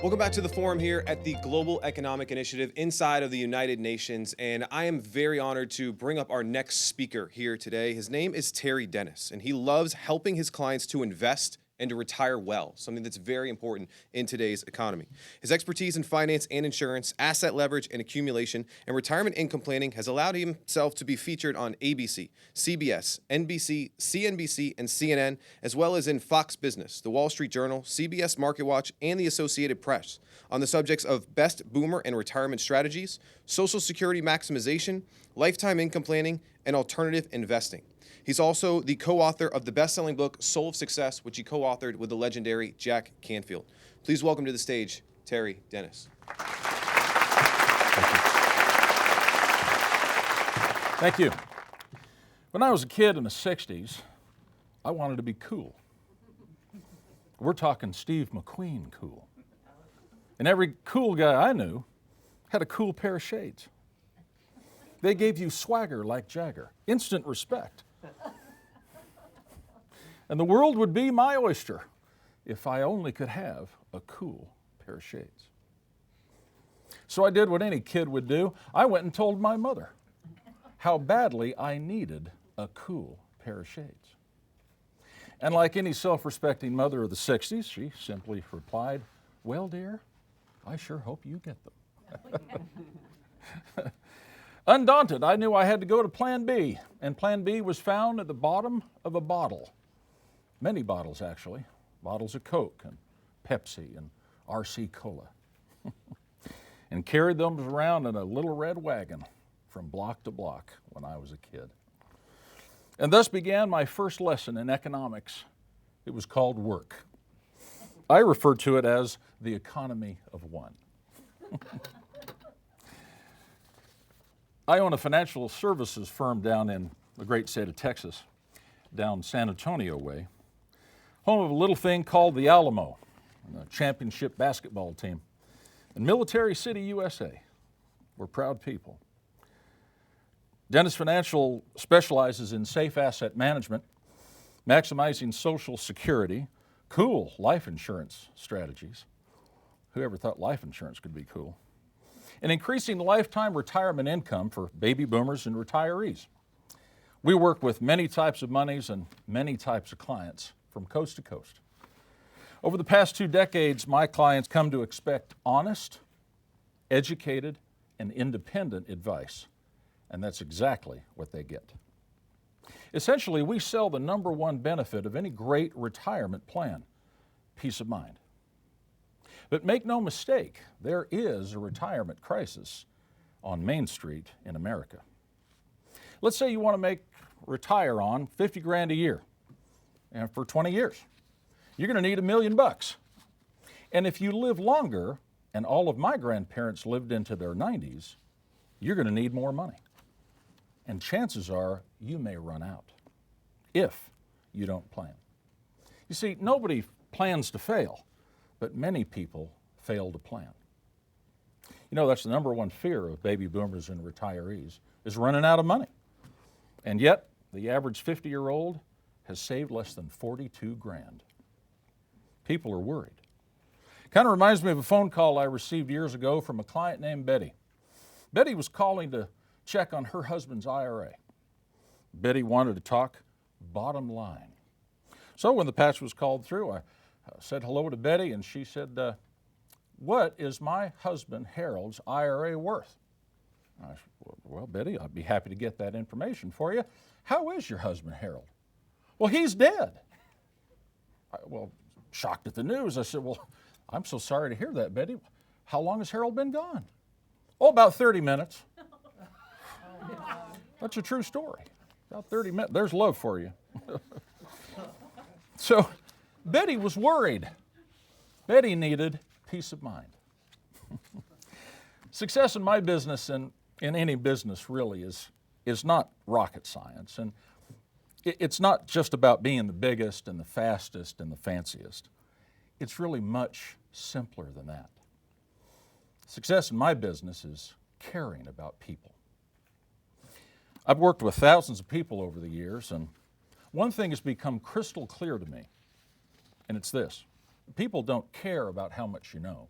Welcome back to the forum here at the Global Economic Initiative inside of the United Nations. And I am very honored to bring up our next speaker here today. His name is Terry Dennis, and he loves helping his clients to invest and to retire well, something that's very important in today's economy. His expertise in finance and insurance, asset leverage and accumulation, and retirement income planning has allowed himself to be featured on ABC, CBS, NBC, CNBC, and CNN, as well as in Fox Business, The Wall Street Journal, CBS Market Watch, and the Associated Press on the subjects of best boomer and retirement strategies, Social Security maximization, lifetime income planning, and alternative investing. He's also the co-author of the best-selling book, Soul of Success, which he co-authored with the legendary Jack Canfield. Please welcome to the stage, Terry Dennis. Thank you. When I was a kid in the 60s, I wanted to be cool. We're talking Steve McQueen cool. And every cool guy I knew had a cool pair of shades. They gave you swagger like Jagger, instant respect. And the world would be my oyster if I only could have a cool pair of shades. So I did what any kid would do. I went and told my mother how badly I needed a cool pair of shades. And like any self-respecting mother of the 60s, she simply replied, "Well, dear, I sure hope you get them." Undaunted, I knew I had to go to Plan B, and Plan B was found at the bottom of a bottle. Many bottles, actually. Bottles of Coke and Pepsi and RC Cola. And carried them around in a little red wagon from block to block when I was a kid. And thus began my first lesson in economics. It was called work. I refer to it as the economy of one. I own a financial services firm down in the great state of Texas, down San Antonio way, home of a little thing called the Alamo, a championship basketball team, in Military City, USA. We're proud people. Dennis Financial specializes in safe asset management, maximizing Social Security, cool life insurance strategies. Whoever thought life insurance could be cool? And increasing lifetime retirement income for baby boomers and retirees. We work with many types of monies and many types of clients from coast to coast. Over the past 2 decades, my clients come to expect honest, educated, and independent advice, and that's exactly what they get. Essentially, we sell the number one benefit of any great retirement plan, peace of mind. But make no mistake, there is a retirement crisis on Main Street in America. Let's say you want to retire on 50 grand a year, and for 20 years. You're going to need $1 million. And if you live longer, and all of my grandparents lived into their 90s, you're going to need more money. And chances are you may run out if you don't plan. You see, nobody plans to fail, but many people fail to plan. You know, that's the number one fear of baby boomers and retirees, is running out of money. And yet, the average 50-year-old has saved less than 42 grand. People are worried. Kind of reminds me of a phone call I received years ago from a client named Betty. Betty was calling to check on her husband's IRA. Betty wanted to talk bottom line. So when the patch was called through, I said hello to Betty, and she said, "What is my husband Harold's IRA worth?" I said, "Well, Betty, I'd be happy to get that information for you. How is your husband Harold?" "Well, he's dead." Shocked at the news, I said, "Well, I'm so sorry to hear that, Betty. How long has Harold been gone?" "Oh, about 30 minutes. That's a true story. About 30 minutes. There's love for you. So Betty was worried. Betty needed peace of mind. Success in my business and in any business really is not rocket science. And it's not just about being the biggest and the fastest and the fanciest. It's really much simpler than that. Success in my business is caring about people. I've worked with thousands of people over the years, and one thing has become crystal clear to me, and it's this. People don't care about how much you know.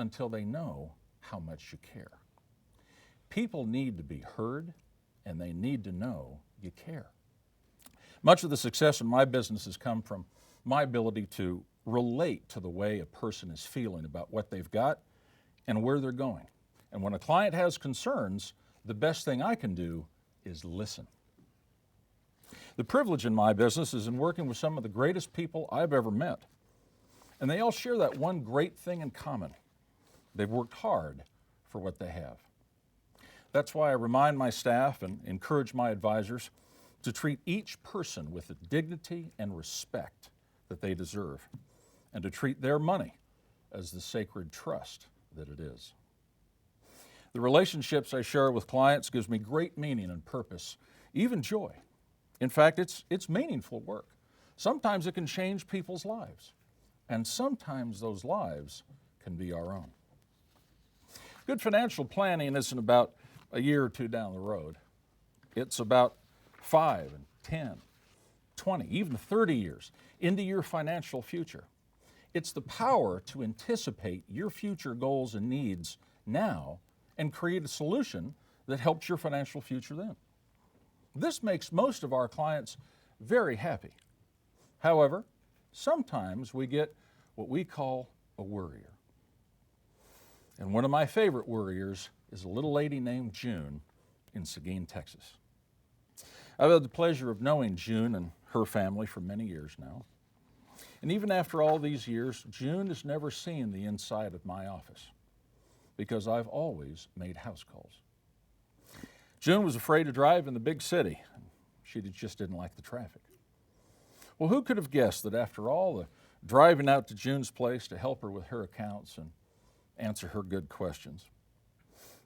until they know how much you care. People need to be heard, and they need to know you care. Much of the success in my business has come from my ability to relate to the way a person is feeling about what they've got and where they're going. And when a client has concerns, the best thing I can do is listen. The privilege in my business is in working with some of the greatest people I've ever met. And they all share that one great thing in common. They've worked hard for what they have. That's why I remind my staff and encourage my advisors to treat each person with the dignity and respect that they deserve, and to treat their money as the sacred trust that it is. The relationships I share with clients gives me great meaning and purpose, even joy. In fact, it's meaningful work. Sometimes it can change people's lives, and sometimes those lives can be our own. Good financial planning isn't about a year or two down the road. It's about 5 and 10, 20, even 30 years into your financial future. It's the power to anticipate your future goals and needs now and create a solution that helps your financial future then. This makes most of our clients very happy. However, sometimes we get what we call a worrier. And one of my favorite worriers is a little lady named June in Seguin, Texas. I've had the pleasure of knowing June and her family for many years now. And even after all these years, June has never seen the inside of my office because I've always made house calls. June was afraid to drive in the big city. She just didn't like the traffic. Well, who could have guessed that after all the driving out to June's place to help her with her accounts and answer her good questions,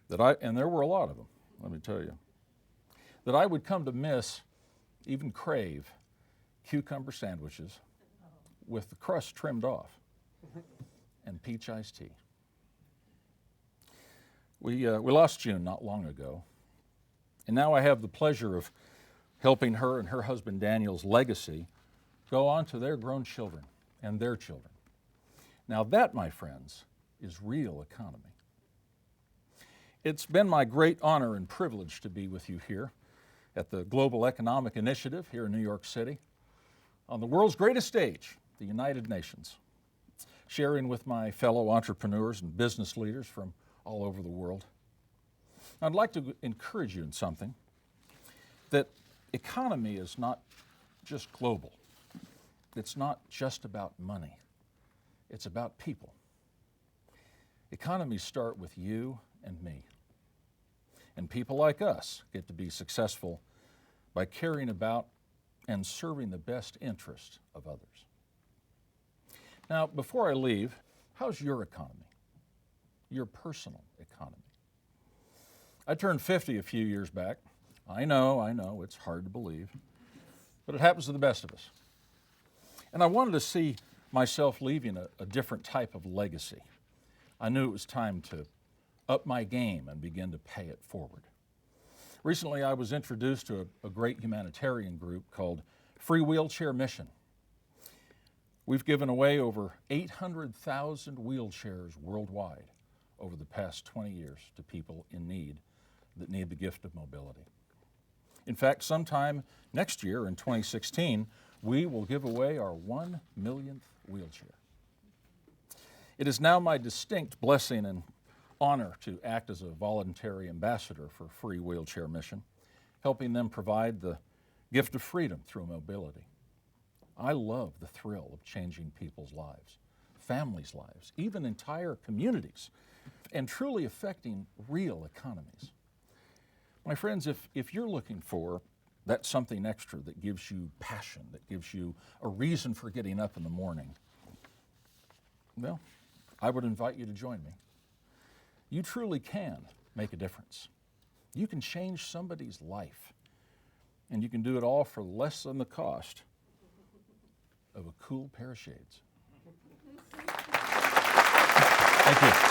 and there were a lot of them, let me tell you, that I would come to miss, even crave, cucumber sandwiches with the crust trimmed off and peach iced tea. We lost June not long ago, and now I have the pleasure of helping her and her husband Daniel's legacy go on to their grown children and their children. Now that, my friends, is real economy. It's been my great honor and privilege to be with you here at the Global Economic Initiative here in New York City, on the world's greatest stage, the United Nations, sharing with my fellow entrepreneurs and business leaders from all over the world. I'd like to encourage you in something, that economy is not just global. It's not just about money. It's about people. Economies start with you and me. And people like us get to be successful by caring about and serving the best interest of others. Now, before I leave, how's your economy? Your personal economy? I turned 50 a few years back. I know, it's hard to believe, but it happens to the best of us. And I wanted to see myself leaving a different type of legacy. I knew it was time to up my game and begin to pay it forward. Recently, I was introduced to a great humanitarian group called Free Wheelchair Mission. We've given away over 800,000 wheelchairs worldwide over the past 20 years to people in need that need the gift of mobility. In fact, sometime next year in 2016, we will give away our 1 millionth wheelchair. It is now my distinct blessing and honor to act as a voluntary ambassador for Free Wheelchair Mission, helping them provide the gift of freedom through mobility. I love the thrill of changing people's lives, families' lives, even entire communities, and truly affecting real economies. My friends, if you're looking for that something extra that gives you passion, that gives you a reason for getting up in the morning, well, I would invite you to join me. You truly can make a difference. You can change somebody's life, and you can do it all for less than the cost of a cool pair of shades. Thank you.